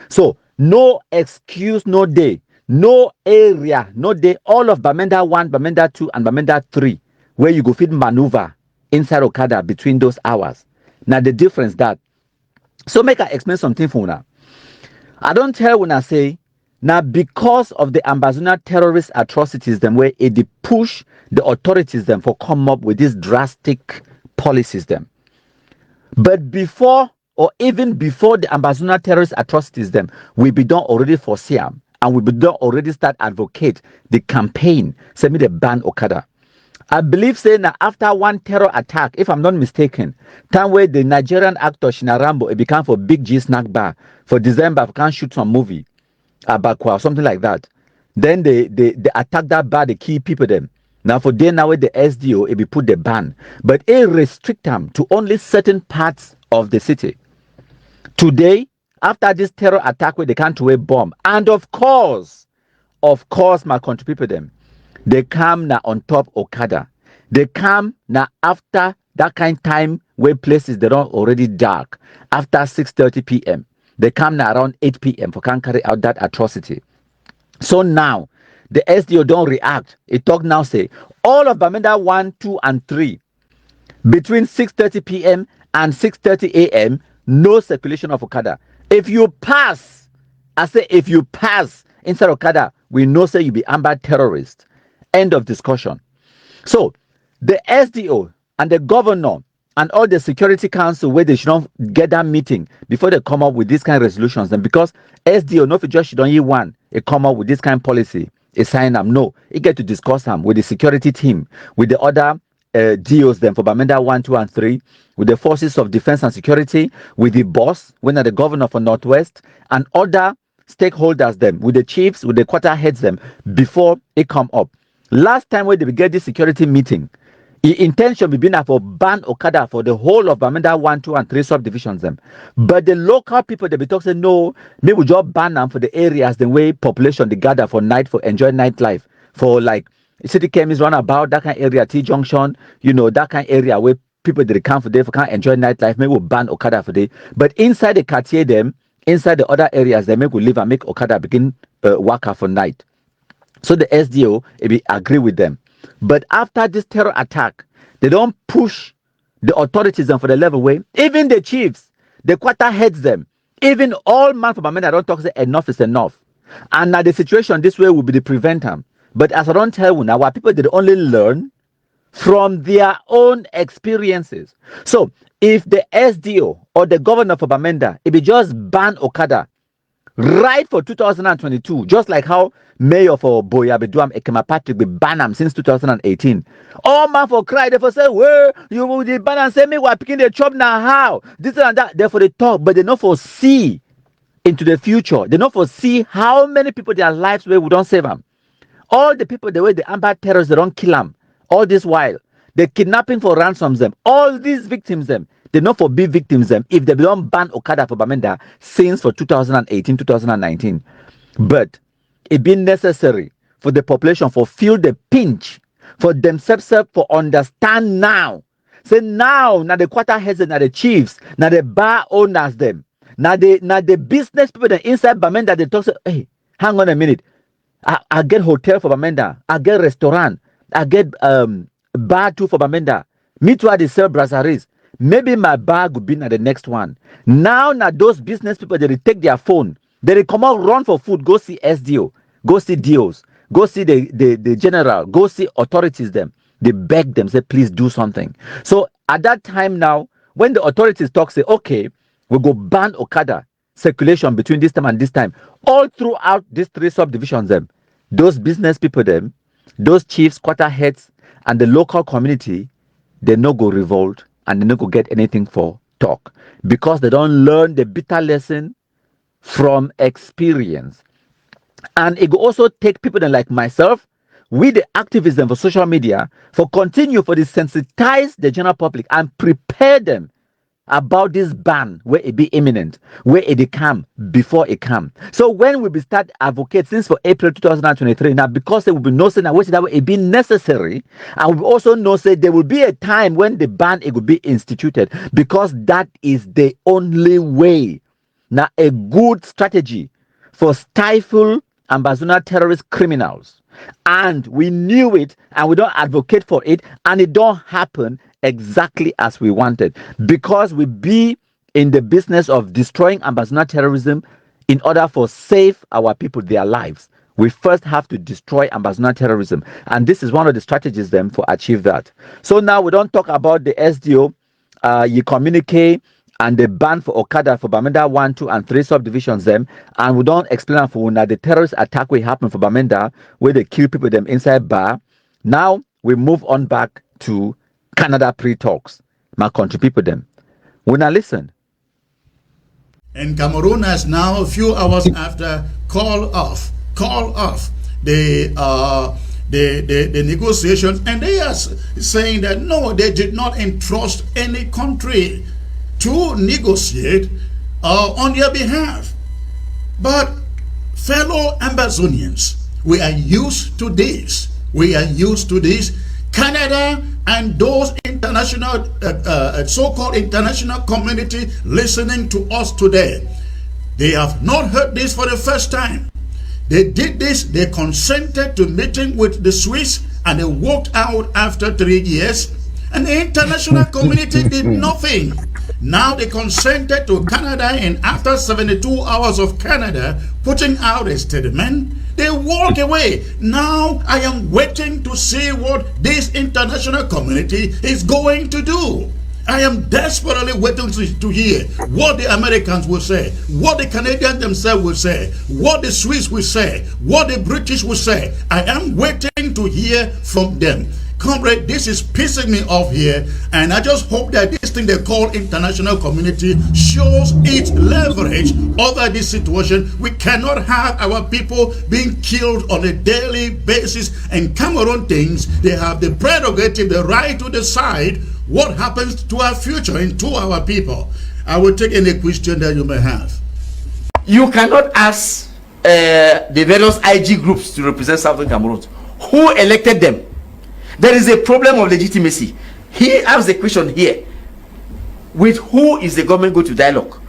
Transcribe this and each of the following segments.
So no excuse, no day, no area, no day. All of Bamenda 1, Bamenda 2, and Bamenda 3, where you go fit maneuver inside Okada between those hours. Now the difference that. So make I explain something for una. I don't tell when I say now because of the Ambazona terrorist atrocities, them where it push the authorities them for come up with these drastic policies them. But before or even before the Ambazona terrorist atrocities them, we be done already foresee them and we be done already start advocate the campaign. Send me the ban Okada. I believe saying that after one terror attack, if I'm not mistaken, time where the Nigerian actor Shinarambo it became for Big G snack bar for December, can shoot some movie, Abakwa or something like that. Then they attack that bar, they kill people them. Now for day now with the SDO, it be put the ban, but it restrict them to only certain parts of the city. Today, after this terror attack where they can't wear bomb, and of course, my country people them. They come now on top Okada. They come now after that kind time where places they don't already dark. After 6:30 p.m. They come now around 8 p.m. for can carry out that atrocity. So now the SDO don't react. It talk now say all of Bamenda 1, 2, and 3 between 6:30 p.m. and 6:30 a.m. no circulation of Okada. If you pass, I say if you pass inside Okada, we know say you be Amba terrorist. End of discussion. So the SDO and the governor and all the security council where they should not get that meeting before they come up with this kind of resolutions. And because SDO not just don't you one, it come up with this kind of policy, it sign them. No, it get to discuss them with the security team, with the other DOs them for Bamenda 1, 2, and 3, with the forces of defense and security, with the boss, when the governor for Northwest, and other stakeholders them, with the chiefs, with the quarter heads them, before it come up. Last time when they get this security meeting, the intention be been for ban Okada for the whole of Bamenda 1, 2, and 3 subdivisions them. But the local people they be talking no, maybe we just ban them for the areas the way population they gather for night for enjoy nightlife for like city chemists run about that kind of area, T Junction, that kind of area where people they come for there for can't enjoy nightlife. Maybe we'll ban Okada for day. But inside the Cartier them, inside the other areas, they make we live and make Okada begin work out for night. So the SDO be agree with them. But after this terror attack, they don't push the authorities for the level way. Even the chiefs, the quarter heads them. Even all man from Bamenda don't talk say enough is enough. And now the situation this way will be the prevent them. But as I don't tell you now, our people they only learn from their own experiences. So if the SDO or the governor for Bamenda, if he just ban Okada right for 2022, just like how Mayor for Boyabeduam Ekema Patrick be ban him since 2018. All man for cry, they for say, well, you will the ban and say me we're picking the job now how? This and that, therefore they talk, but they not foresee into the future. They not foresee how many people their lives where we don't save them. All the people the way the Amba terrorists they don't kill them. All this while. The kidnapping for ransoms them. All these victims them. They not for big victims them if they don't ban Okada for Bamenda since for 2018, 2019. But it been necessary for the population for feel the pinch, for themselves for understand now. Say now the quarter heads and the chiefs, now the bar owners them, now the business people that inside Bamenda they talk say, hey, hang on a minute. I get hotel for Bamenda, I get restaurant, I get bar too for Bamenda. Me too, I they sell brasseries. Maybe my bag would be na the next one. Now those business people they take their phone, they come out run for food, go see SDO, go see DOs, go see the general, go see authorities them. They beg them, say please do something. So at that time now, when the authorities talk, say okay, we go ban Okada circulation between this time and this time, all throughout these 3 subdivisions them, those business people them, those chiefs, quarter heads, and the local community, they no go revolt and they no go get anything for talk because they don't learn the bitter lesson from experience. And it will also take people that like myself with the activism for social media for continue for the sensitize the general public and prepare them about this ban where it be imminent, where it come before it come. So when we be start advocate since for April 2023 now, because there will be no say now that way it be necessary, and we also know say there will be a time when the ban it will be instituted because that is the only way now a good strategy for stifle Ambazona terrorist criminals. And we knew it and we don't advocate for it, and it don't happen exactly as we wanted, because we be in the business of destroying Ambazona terrorism in order for save our people their lives. We first have to destroy Ambazona terrorism, and this is one of the strategies them for achieve that. So now we don't talk about the SDO, you communicate and the ban for Okada for Bamenda 1, 2, and 3 subdivisions them, and we don't explain for when the terrorist attack will happen for Bamenda where they kill people them inside bar. Now we move on back to Canada pre-talks. My country people them. When I listen. And Cameroon has now, a few hours after, call off the negotiations, and they are saying that no, they did not entrust any country to negotiate on their behalf. But fellow Ambazonians, we are used to this. We are used to this. Canada and those international, so-called international community listening to us today, they have not heard this for the first time. They did this, they consented to meeting with the Swiss, and they walked out after 3 years, and the international community did nothing. Now they consented to Canada, and after 72 hours of Canada putting out a statement, they walk away. Now I am waiting to see what this international community is going to do. I am desperately waiting to hear what the Americans will say, what the Canadians themselves will say, what the Swiss will say, what the British will say. I am waiting to hear from them. Comrade, this is pissing me off here, and I just hope that this thing they call international community shows its leverage over this situation. We cannot have our people being killed on a daily basis, and Cameroon thinks they have the prerogative, the right to decide what happens to our future and to our people. I will take any question that you may have. You cannot ask the various IG groups to represent Southern Cameroon. Who elected them? There is a problem of legitimacy. He asks the question here: with who is the government going to dialogue?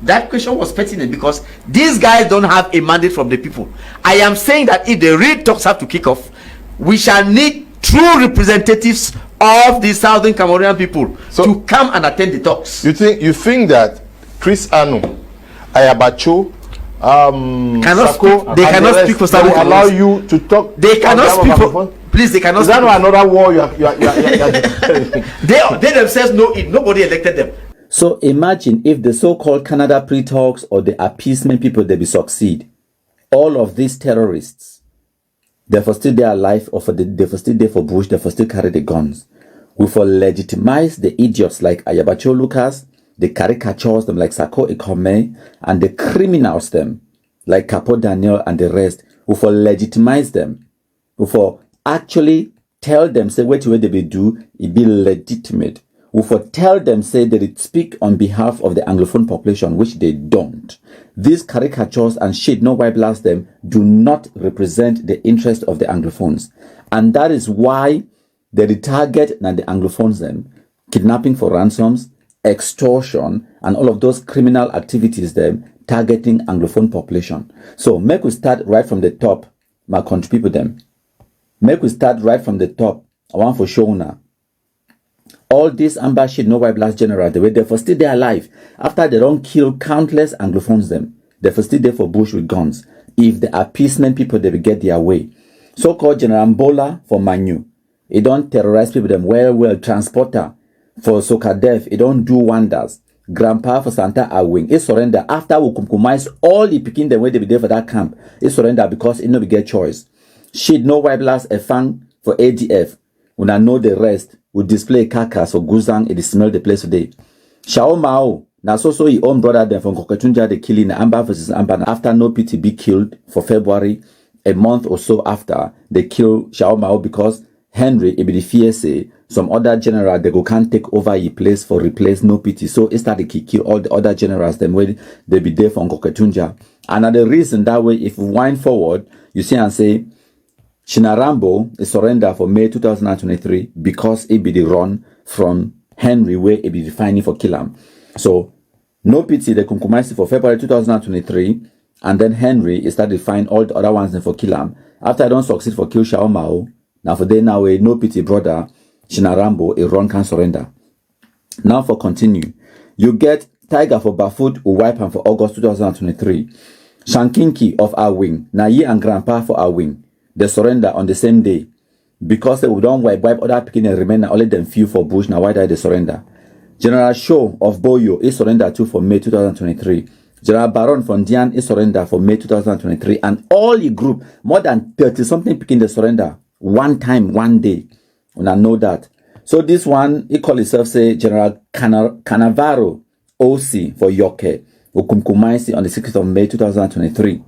That question was pertinent because these guys don't have a mandate from the people. I am saying that if the real talks have to kick off, we shall need true representatives of the Southern Cameroonian people to come and attend the talks. You think that Chris Anu, Ayabacho, Sako, they cannot speak for Southern Cameroon. Allow you to talk. They cannot speak for. Please, they cannot. Is that not another war you are they themselves know it. Nobody elected them. So imagine if the so-called Canada pre-talks or the appeasement people, they be succeed. All of these terrorists, they for still there alive, or they for still there for Bush, they for still carry the guns. We for legitimize the idiots like Ayabacho Lucas, the caricatures them like Sako Ikome, and the criminals them like Capo Daniel and the rest. We for legitimize them. We for actually tell them, say, what they be do, it be legitimate. We for tell them, say, that it speak on behalf of the Anglophone population, which they don't. These caricatures and shit, no white blast them, do not represent the interest of the Anglophones. And that is why they target and the Anglophones them, kidnapping for ransoms, extortion, and all of those criminal activities them, targeting Anglophone population. So make we start right from the top, my country people them. Make we start right from the top. I want for show now. All these Amba shit, no white blast generals, the way they for still there alive. After they don't kill countless Anglophones them, they for still there for Bush with guns. If the appeasement people, they will get their way. So-called General Mbola for Manu. It don't terrorize people them well, transporter for Sokadev. It don't do wonders. Grandpa for Santa Awing. It surrender. After we compromise all the picking them where they be there for that camp. It surrender because it no be get choice. Shit, no white blast, a fang for ADF. When I know the rest, we display carcass for Guzang, it smell the place today. Shao Mao, now so he own brother them from Koketunja, the killing Amba versus Amba. After no PTB killed for February, a month or so after, they kill Shao Mao because Henry, it be the FSA, some other general, they go can't take over his place for replace no PT. So it started to kill all the other generals, them when they be there from Koketunja. Another reason that way, if we wind forward, you see and say, Shinarambo is surrender for May 2023 because it be the run from Henry where it be defining for Killam. So No pity, the Kunkumaisi for February 2023. And then Henry started to find all the other ones for kill him. After I don't succeed for kill Shao Mao, now for they now a no pity brother, Shinarambo, a run can surrender. Now for continue. You get Tiger for Bafut who wipe him for August 2023. Shankinki of our wing, Nayi and Grandpa for our wing. They surrender on the same day. Because they would don't wipe other picking and remain only them few for Bush, now why did they surrender? General Shaw of Boyo is surrendered to for May 2023. General Baron from Dian is surrendered for May 2023. And all the group, more than 30 something picking the surrender. One time, one day. And I know that. So this one, he call himself say General Canavaro OC for Yoke, Ukumkumaisi on the 6th of May 2023.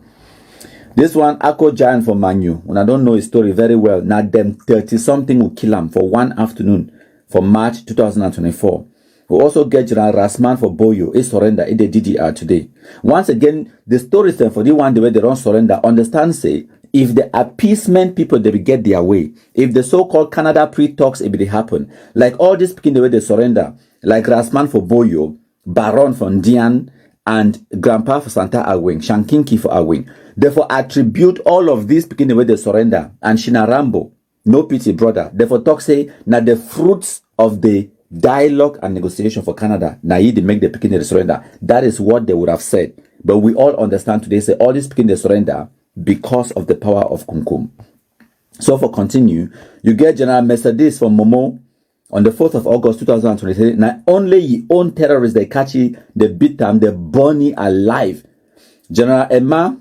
This one, Ako Giant for Manu. And I don't know his story very well. Now them 30 something will kill him for one afternoon for March 2024. We also get General Rasman for Boyo. He surrender in the DDR today. Once again, the story for the one the way they don't surrender. Understand say, if the appeasement people they will get their way, if the so-called Canada pre-talks it will happen, like all this picking the way they surrender, like Rasman for Boyo, Baron for Dian, and Grandpa for Santa Awing, Shankinki for Awing. Therefore, attribute all of these picking the way they surrender, and Shinarambo, no pity brother. Therefore, talk say now the fruits of the dialogue and negotiation for Canada, now they make the picking the surrender. That is what they would have said. But we all understand today, say all this picking the surrender because of the power of Kumkum. So for continue, you get General Mercedes from Momo on the 4th of August 2023. Now only ye own terrorists they catch you, they beat them, they burn you alive. General Emma,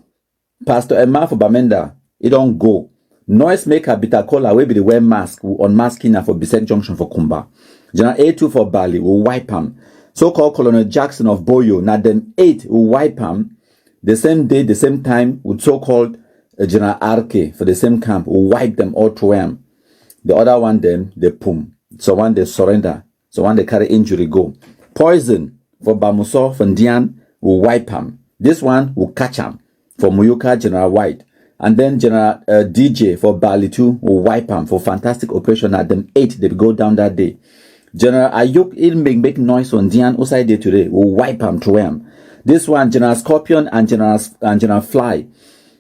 Pastor Emma for Bamenda, it don't go. Noisemaker Bitakola will be the wear mask, will unmask him for Bisset Junction for Kumba. General A2 for Bali will wipe him. So-called Colonel Jackson of Boyo, now them 8 will wipe him. The same day, the same time, with so-called General RK for the same camp, will wipe them all to him. The other one, them, they pum. So one, they surrender. So one, they carry injury, go. Poison for Bamuso, for Ndian, will wipe him. This one will catch him. For Muyuka, General White. And then General DJ for Bali 2 will wipe him. For fantastic operation at them 8, they go down that day. General Ayuk, he'll make noise on Ndian, outside day today, will wipe him to him. This one, General Scorpion and General Fly.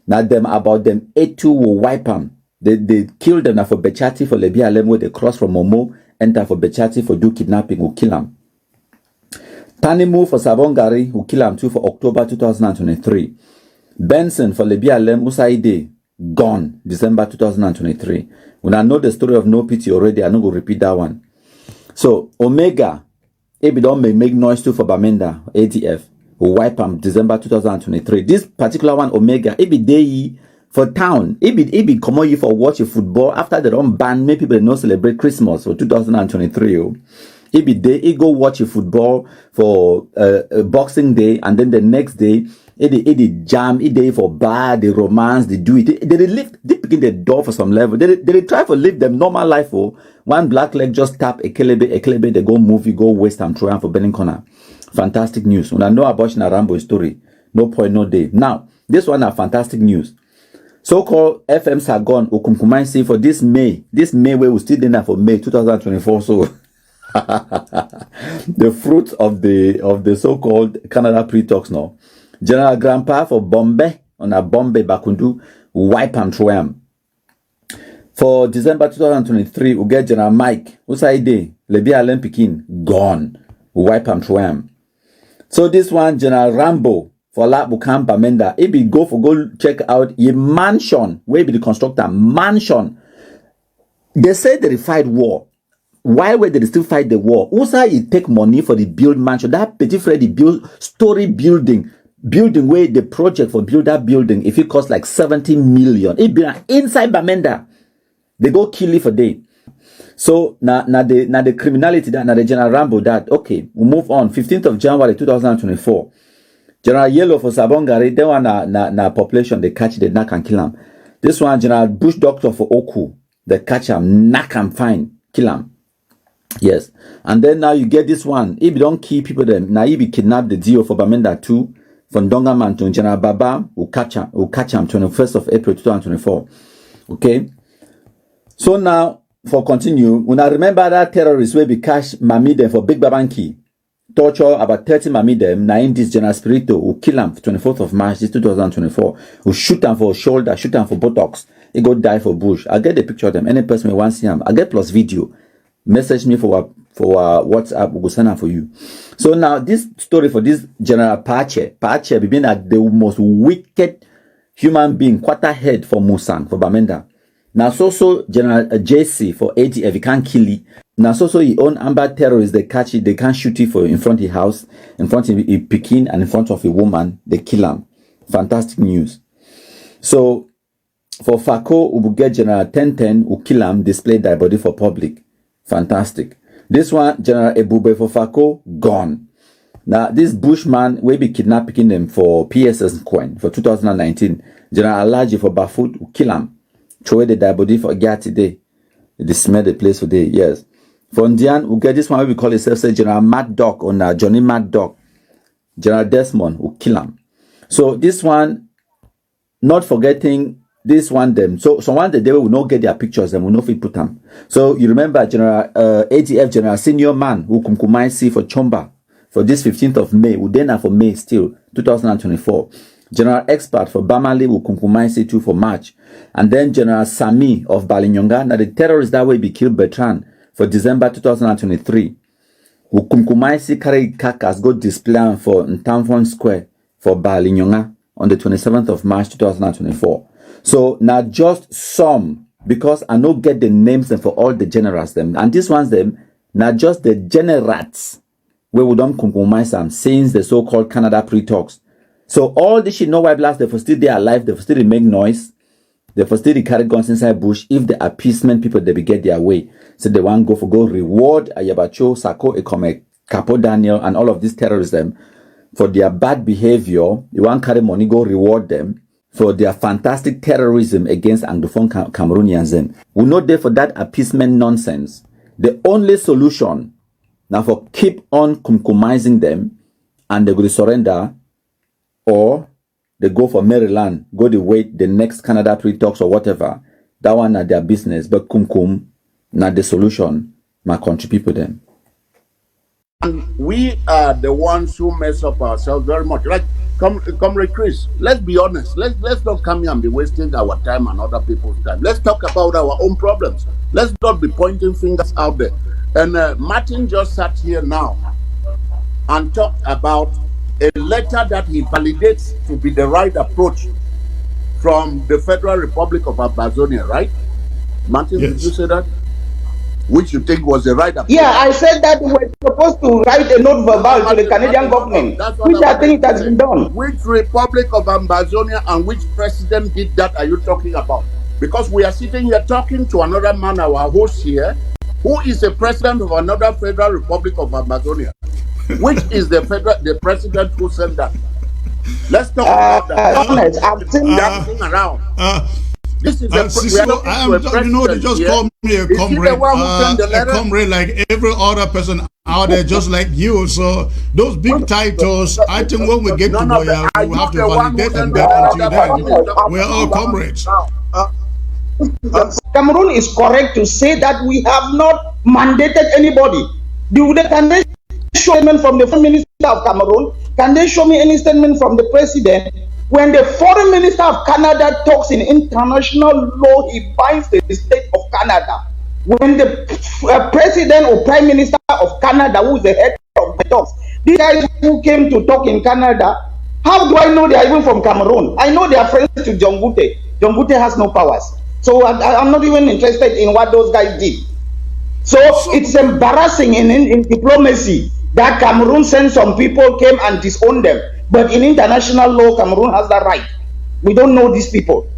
Now them about them 8-2 will wipe them. They kill them now for Bechati for Lebia Lemo. They cross from Momo, enter for Bechati for do kidnapping, will kill them. Panimu for Sabongari will kill them too for October 2023. Benson for Lebia Lem Usaide gone December 2023. When I know the story of No Pity already, I'm not going to repeat that one. So Omega, if don't make noise too for Bamenda ADF. Will wipe them December 2023. This particular one, Omega, it be day for town. It be come on you for watch a football after they don't ban. Many people don't celebrate Christmas for 2023. It be day it go watch a football for Boxing Day, and then the next day it jam. It day for bar, the romance, they do it. They lift, they begin the door for some level. They try to live them normal life. For one black leg just tap a kelebe, they go movie, go west and try for Benin Corner. Fantastic news. When I know about Shinarambo story, no point, no day. Now, this one are fantastic news. So-called FM Sargon Ukumkumaisi for this May where we still dinner for May 2024. So the fruits of the so-called Canada pre-talks now. General Grandpa for Bombay on a Bombay Bakundu wipe and throw him. For December 2023, we get General Mike Usaide Lebia Lempikin gone. We wipe and throw him. So this one, General Rambo for La Bukam Bamenda, if you go check out a mansion, where be the constructor mansion. They say they fight war. Why were they still fight the war? Also, you take money for the build mansion. That petit frère the build story building where the project for build that building, if it costs like 70 million, it be inside Bamenda. They go kill it for day. So now the criminality that now the General Rambo that okay, we move on. 15th of January 2024. General Yellow for Sabongari, they want na population, they catch the knock and kill him. This one, General Bush Doctor for Oku, they catch him, knock him fine, kill him. Yes. And then now you get this one. If you don't keep people them, now if you kidnap the deal for Bamenda 2 from Dongaman to General Baba will catch him 21st of April 2024. Okay. So now for continue, when I remember that terrorist will be cash Mamiden for Big Babanki torture about 30 mami them. Now in this General Spirito will kill him 24th of March, this 2024. Will shoot him for shoulder, shoot him for buttocks. He go die for bush. I'll get the picture of them. Any person may want to see him. I'll get plus video. Message me for WhatsApp. We'll send them for you. So now this story for this General Pache being like the most wicked human being, quarter head for Musang, for Bamenda. Now so General JC for ATF, he can't kill it. Now so he own Amba terrorists, they catch it, they can't shoot it for in front of his house, in front of a Pekin and in front of a woman, they kill him. Fantastic news. So for Fako, we will get General 1010 who kill him, display their body for public. Fantastic. This one, General Ebube for Fako, gone. Now this Bushman will be kidnapping them for PSS coin for 2019. General Alaji for Bafut will kill him. Throw away the dead body for Gati Day. They smell the place today, yes. For Indian, we get this one we call itself say General Mad Dog or Johnny Mad Dog. General Desmond will kill him. So this one, not forgetting this one them. So one the day will not get their pictures and will not fit put them. So you remember General ATF General Senior Man who Kumkumaisi for Chomba for this 15th of May, we then have for May still 2024. General Expert for Bamali will Kumkumaisi too for March. And then General Sami of Balinyonga, now the terrorists that way be killed Bertrand for December 2023. Will Kumkumaisi carry Kakas go display for Ntamfon Square for Balinyonga on the 27th of March 2024. So now just some, because I don't get the names them for all the generals them. And this one's them, now just the generals where we don't compromise them since the so-called Canada pre-talks. So all this shit, no white blast, they for still they alive, they for still they make noise, they for still they carry guns inside bush. If the appeasement people they be get their way, so they want go reward Ayabacho, Sako, Ekome, Capo Daniel, and all of these terrorism for their bad behavior. You want carry money go reward them for their fantastic terrorism against Anglophone Cameroonians. We not there for that appeasement nonsense. The only solution now for keep on compromising them, and they will surrender. Or they go for Maryland, go to wait the next Canada pre-talks or whatever. That one are their business. But not the solution. My country people then. And we are the ones who mess up ourselves very much. Like, Comrade Chris, let's be honest. Let's not come here and be wasting our time and other people's time. Let's talk about our own problems. Let's not be pointing fingers out there. And Martin just sat here now and talked about a letter that he validates to be the right approach from the Federal Republic of Amazonia, right? Martin, yes. Did you say that? Which you think was the right approach? Yeah, I said that we were supposed to write a note verbal to the Canadian government, which I think has been done. Which Republic of Amazonia and which president did that are you talking about? Because we are sitting here talking to another man, our host here, who is the president of another Federal Republic of Amazonia. Which is the president who sent that? Let's talk about that. Honest, I've seen that thing around. This is they just call me a comrade like every other person out there, just like you. So those big titles, I think when we get to Boya, we have to validate and get into them. We're all comrades. Cameroon is correct to say that we have not mandated anybody. Can they show me from the Foreign Minister of Cameroon? Can they show me any statement from the President? When the Foreign Minister of Canada talks in international law, he binds the state of Canada. When the President or Prime Minister of Canada, who is the head of the talks, these guys who came to talk in Canada, how do I know they are even from Cameroon? I know they are friends to John Gute. John Gute has no powers. So I'm not even interested in what those guys did. So it's embarrassing in diplomacy that Cameroon sent some people, came and disowned them. But in international law, Cameroon has that right. We don't know these people.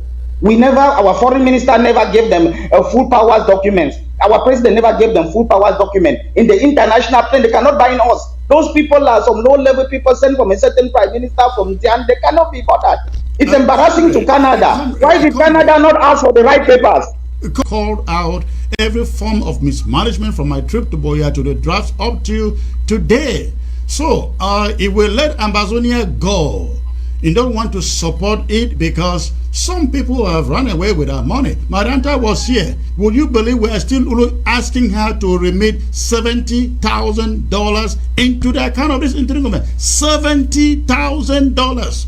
Our foreign minister never gave them a full powers document. Our president never gave them full powers document. In the international plane, they cannot bind us. Those people are some low-level people sent from a certain prime minister from Zian. They cannot be bothered. It's embarrassing to Canada. Why did Canada not ask for the right papers? Called out every form of mismanagement from my trip to Boya to the drafts up to today. So it will let Amazonia go. You don't want to support it because some people have run away with our money. Marianta was here. Would you believe we are still asking her to remit $70,000 into the account of this interim government? $70,000.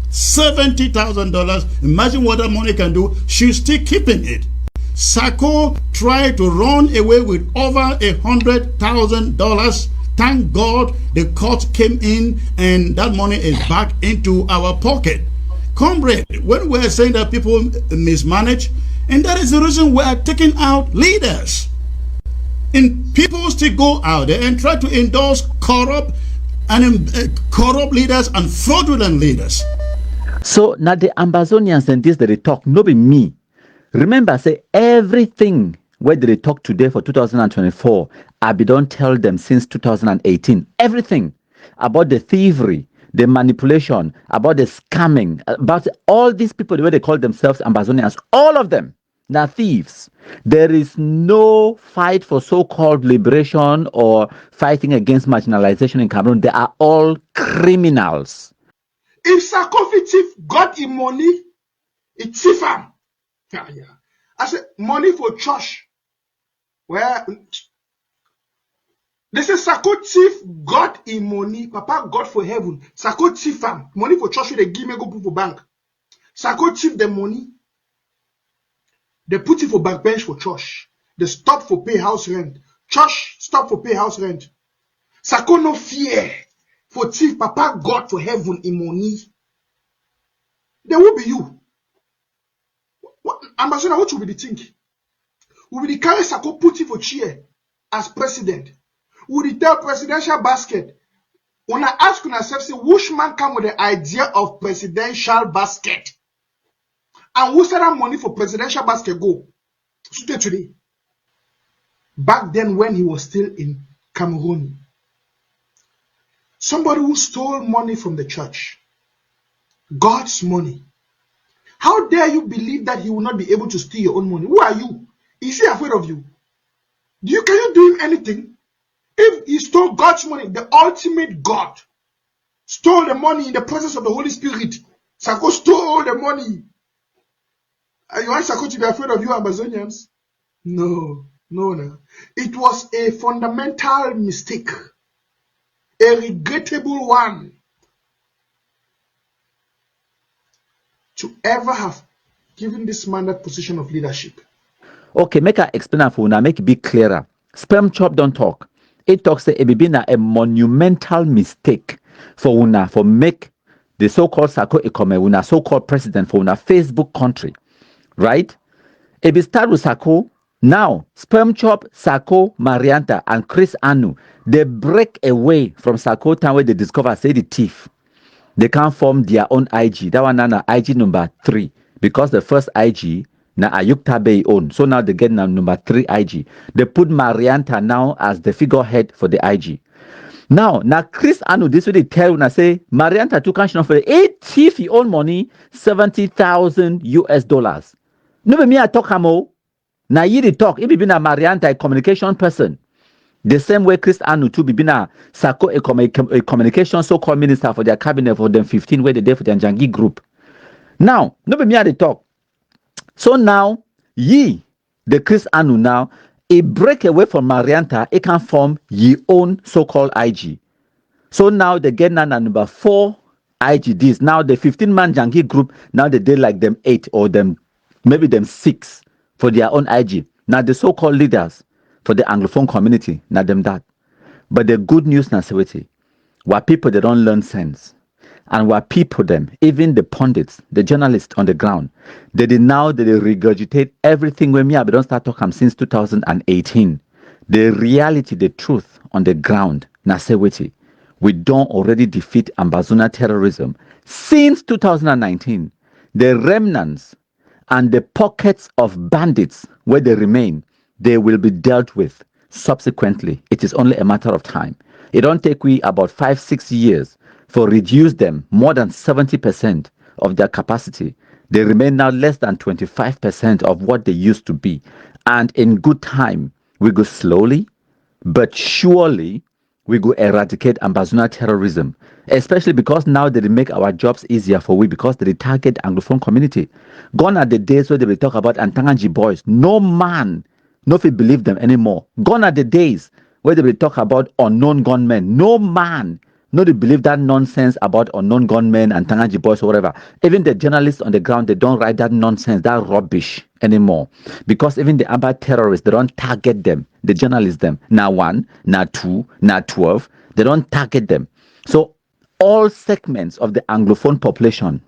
$70,000. Imagine what that money can do. She's still keeping it. Sako tried to run away with over $100,000. Thank God the court came in and that money is back into our pocket. Comrade, when we're saying that people mismanage, and that is the reason we are taking out leaders. And people still go out there and try to endorse corrupt leaders and fraudulent leaders. So now the Ambazonians and this that they talk, no be me. Remember, say everything where they talk today for 2024, I be don't tell them since 2018. Everything about the thievery, the manipulation, about the scamming, about all these people, the way they call themselves Ambazonians, all of them, now thieves. There is no fight for so-called liberation or fighting against marginalization in Cameroon. They are all criminals. If Sarkozy thief got him money, it thief him. Yeah. I said money for church. Where they say Sako thief got him money. Papa got for heaven. Sako thief him money for church. They give me go put for bank. Sako thief the money. They put it for bank bench for church. They stop for pay house rent. Church stop for pay house rent. Sako no fear for thief. Papa got for heaven in money. There will be you. What, Ambassador, what will be the thing? Will be the carry Sako put it for chair as president? Will the tell presidential basket? When I ask yourself, say, which man come with the idea of presidential basket? And who said that money for presidential basket go? Today. Back then when he was still in Cameroon. Somebody who stole money from the church. God's money. How dare you believe that he will not be able to steal your own money? Who are you? Is he afraid of you? Can you do him anything? If he stole God's money, the ultimate God stole the money in the presence of the Holy Spirit. Sako stole the money. And you want Sako to be afraid of you, Amazonians? No. It was a fundamental mistake. A regrettable one. To ever have given this man that position of leadership. Okay, make I explain for now, make it be clearer. Sperm chop don't talk. It talks say it be a monumental mistake for una for make the so-called Sako Ekome, una so-called president for una Facebook country. Right? If it start with Sako, now Sperm Chop, Sako, Marianta, and Chris Anu, they break away from Sako town where they discover say the thief. They can't form their own IG. That one now IG number 3 because the first IG na Ayukta Bay own. So now they get now number 3 IG. They put Marianta now as the figurehead for the IG. Now Chris Anu, this way they tell when I say Marianta took cash for a thief he own money $70,000 US. No be me I talk hamo. Now you the talk. If you been a Marianta a communication person. The same way Chris Anu too be a Sako a communication so-called minister for their cabinet for them 15 where they did for the Njangi group. Now, no be me at the talk. So now, the Chris Anu now, a break away from Marianta, it can form ye own so-called IG. So now they get now number 4 IGDs. Now the 15-man Njangi group, now they did like them 8 or them, maybe them 6 for their own IG. Now the so-called leaders for the Anglophone community, not them that. But the good news now, were people that don't learn sense. And were people them, even the pundits, the journalists on the ground, they regurgitate everything when me I don't start talking since 2018. The reality, the truth on the ground, now we don't already defeat Ambazona terrorism since 2019. The remnants and the pockets of bandits where they remain, they will be dealt with subsequently. It is only a matter of time. It don't take we about 5-6 years for reduce them more than 70% of their capacity. They remain now less than 25% of what they used to be. And in good time, we go slowly, but surely, we go eradicate ambassador terrorism, especially because now they make our jobs easier for we because they target Anglophone community. Gone are the days where they will talk about Antanganji boys. No man, no fit believe them anymore. Gone are the days where they will talk about unknown gunmen. No man, no they believe that nonsense about unknown gunmen and Tanganji boys or whatever. Even the journalists on the ground, they don't write that nonsense, that rubbish anymore. Because even the Amba terrorists, they don't target them, the journalists them. Now 1, now 2, now 12. They don't target them. So all segments of the Anglophone population,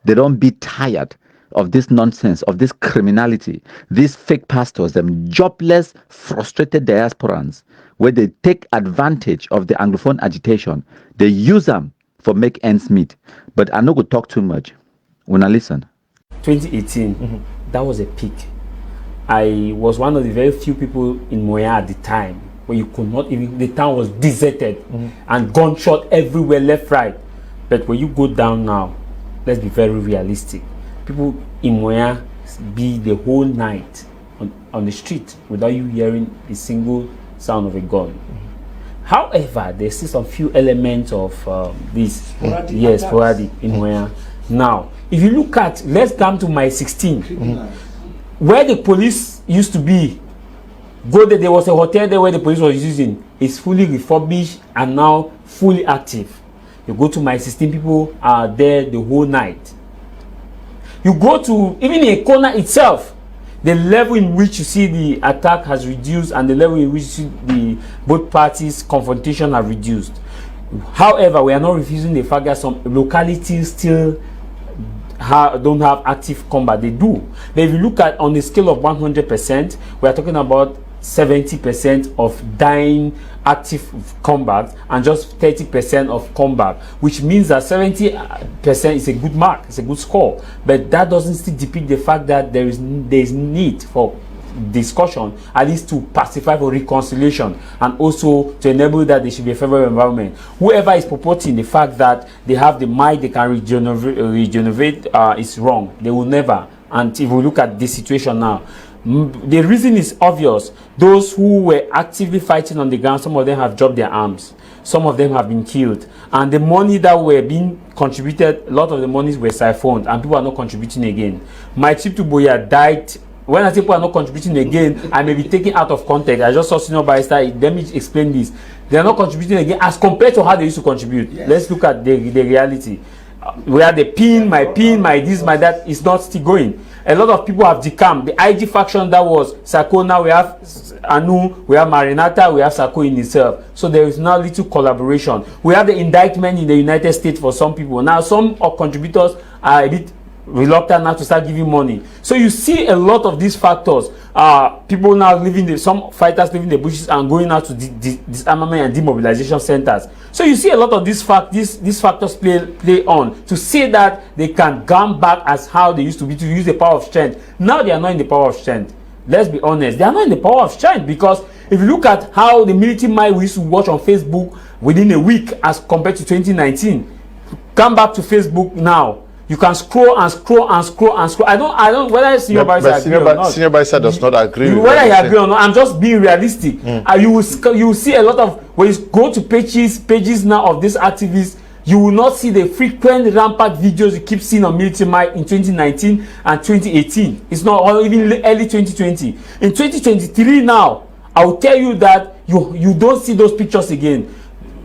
they don't be tired of this nonsense, of this criminality, these fake pastors, them jobless, frustrated diasporans, where they take advantage of the Anglophone agitation. They use them for make ends meet. But I'm not going to talk too much. When I listen. 2018, that was a peak. I was one of the very few people in Moya at the time where you could not even, the town was deserted and gunshot everywhere, left, right. But when you go down now, let's be very realistic. People in Moya be the whole night on the street without you hearing a single sound of a gun. However, there's still some few elements of this sporadic in Moya. Now, if you look at, let's come to my 16, where the police used to be. Go there, there was a hotel there where the police was using. It's fully refurbished and now fully active. You go to my 16, people are there the whole night. You go to even a corner itself, the level in which you see the attack has reduced and the level in which you see the both parties confrontation have reduced. However, we are not refusing the fact that some localities still don't have active combat. They do. But if you look at on the scale of 100%, we are talking about 70% of dying active combat and just 30% of combat, which means that 70% is a good mark, it's a good score. But that doesn't still depict the fact that there is need for discussion, at least to pacify for reconciliation, and also to enable that there should be a favorable environment. Whoever is purporting the fact that they have the might, they can regenerate is wrong. They will never. And if we look at this situation now, the reason is obvious. Those who were actively fighting on the ground, some of them have dropped their arms, some of them have been killed, and the money that were being contributed, a lot of the monies were siphoned and people are not contributing again. My trip to Boya died. When I say people are not contributing again, I may be taken out of context. I just saw Senior Barrister. Let me explain this. They are not contributing again as compared to how they used to contribute. Yes. Let's look at the reality. Where the pin, my this, my that is not still going. A lot of people have decamped. The IG faction that was Sako, now we have Anu, we have Marinata, we have Sako in itself. So there is now little collaboration. We have the indictment in the United States for some people. Now some of contributors are a bit reluctant now to start giving money. So you see a lot of these factors. People now leaving some fighters leaving the bushes and going out to disarmament and demobilization centers. So you see a lot of these factors play on to say that they can come back as how they used to be, to use the power of strength. Now they are not in the power of strength. Let's be honest, they are not in the power of strength, because if you look at how the military might we used to watch on Facebook within a week as compared to 2019, come back to Facebook now. You can scroll and scroll and scroll and scroll. I don't whether Senior Barrister agree or not. Senior Barrister does not agree with whether he agree or not. I'm just being realistic. You will see a lot of, when you go to pages now of these activists, you will not see the frequent rampant videos you keep seeing on military might in 2019 and 2018. It's not, or even early 2020. In 2023 now, I will tell you that you don't see those pictures again.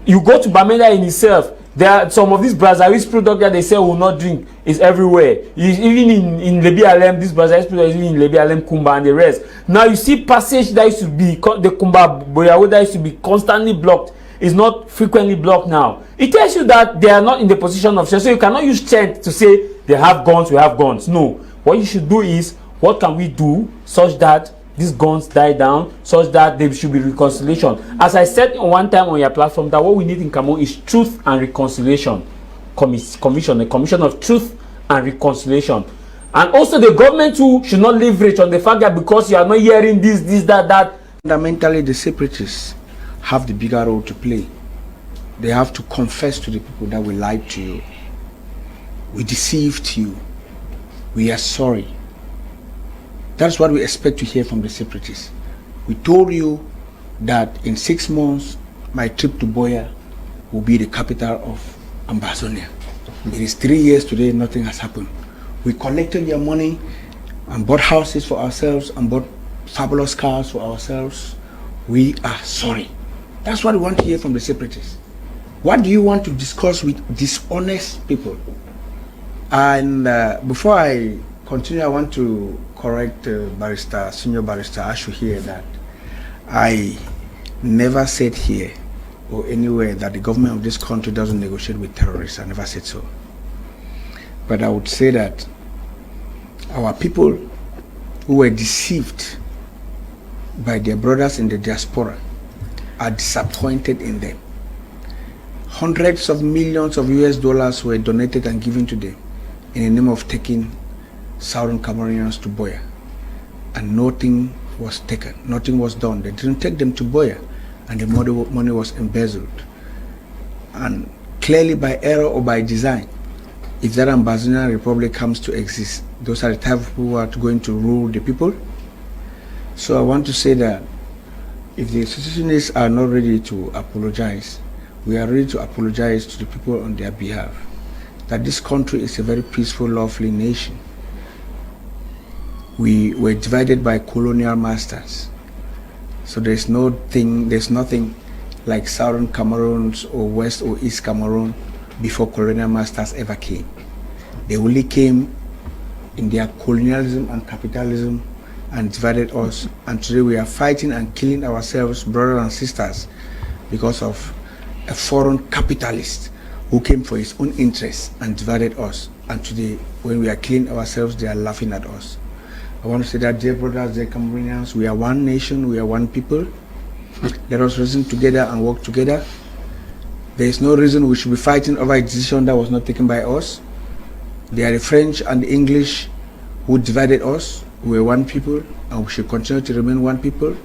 You go to Bamenda in itself. There are some of these Brazzaville products that they say will not drink is everywhere. Even in Lebi Alem, this Brazzaville product is even in Lebi Alem, Kumba and the rest. Now you see passage that used to be, the Kumba Boyawo that used to be constantly blocked is not frequently blocked now. It tells you that they are not in the position of strength. So you cannot use strength to say they have guns, we have guns. No. What you should do is, what can we do such that these guns die down, such that there should be reconciliation. As I said one time on your platform, that what we need in Cameroon is truth and reconciliation. A commission of truth and reconciliation. And also the government too should not leverage on the fact that because you are not hearing this, that. Fundamentally, the separatists have the bigger role to play. They have to confess to the people that we lied to you, we deceived you, we are sorry. That's what we expect to hear from the separatists. We told you that in 6 months my trip to Boya will be the capital of Ambazonia. It is 3 years today, nothing has happened. We collected their money and bought houses for ourselves and bought fabulous cars for ourselves. We are sorry. That's what we want to hear from the separatists. What do you want to discuss with dishonest people? And before I continue, I want to correct Senior Barrister Ashu here that I never said here or anywhere that the government of this country doesn't negotiate with terrorists. I never said so. But I would say that our people who were deceived by their brothers in the diaspora are disappointed in them. Hundreds of millions of US dollars were donated and given to them in the name of taking Southern Cameroonians to Boya. And nothing was taken, nothing was done. They didn't take them to Boya, and the money was embezzled. And clearly by error or by design, if that Ambazonian Republic comes to exist, those are the type of people who are going to rule the people. So I want to say that if the secessionists are not ready to apologize, we are ready to apologize to the people on their behalf. That this country is a very peaceful, lovely nation. We were divided by colonial masters. So there's nothing like Southern Cameroon or West or East Cameroon before colonial masters ever came. They only came in their colonialism and capitalism and divided us. And today we are fighting and killing ourselves, brothers and sisters, because of a foreign capitalist who came for his own interests and divided us. And today, when we are killing ourselves, they are laughing at us. I want to say that, dear brothers, dear Cameroonians, we are one nation, we are one people. Let us reason together and work together. There is no reason we should be fighting over a decision that was not taken by us. They are the French and the English who divided us. We are one people, and we should continue to remain one people.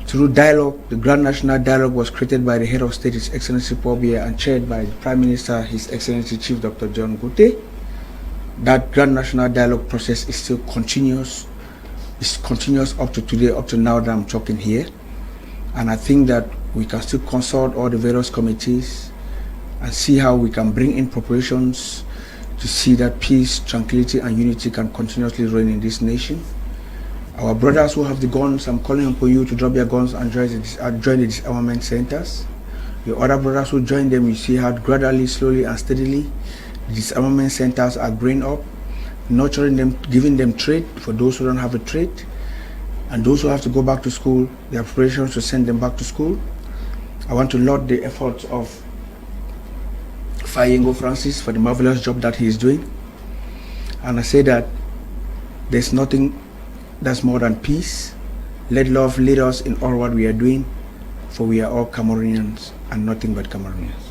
Through dialogue, the Grand National Dialogue was created by the Head of State, His Excellency Paul Biya, and chaired by the Prime Minister, His Excellency Chief Dr. John Gote. That Grand National Dialogue process is still continuous. It's continuous up to today, up to now that I'm talking here. And I think that we can still consult all the various committees and see how we can bring in preparations to see that peace, tranquility, and unity can continuously reign in this nation. Our brothers who have the guns, I'm calling upon you to drop your guns and join the disarmament centers. Your other brothers who join them, you see how gradually, slowly, and steadily the disarmament centers are growing up, nurturing them, giving them trade for those who don't have a trade, and those who have to go back to school, there are preparations to send them back to school. I want to laud the efforts of Fayengo Francis for the marvelous job that he is doing. And I say that there's nothing that's more than peace. Let love lead us in all what we are doing, for we are all Cameroonians and nothing but Cameroonians.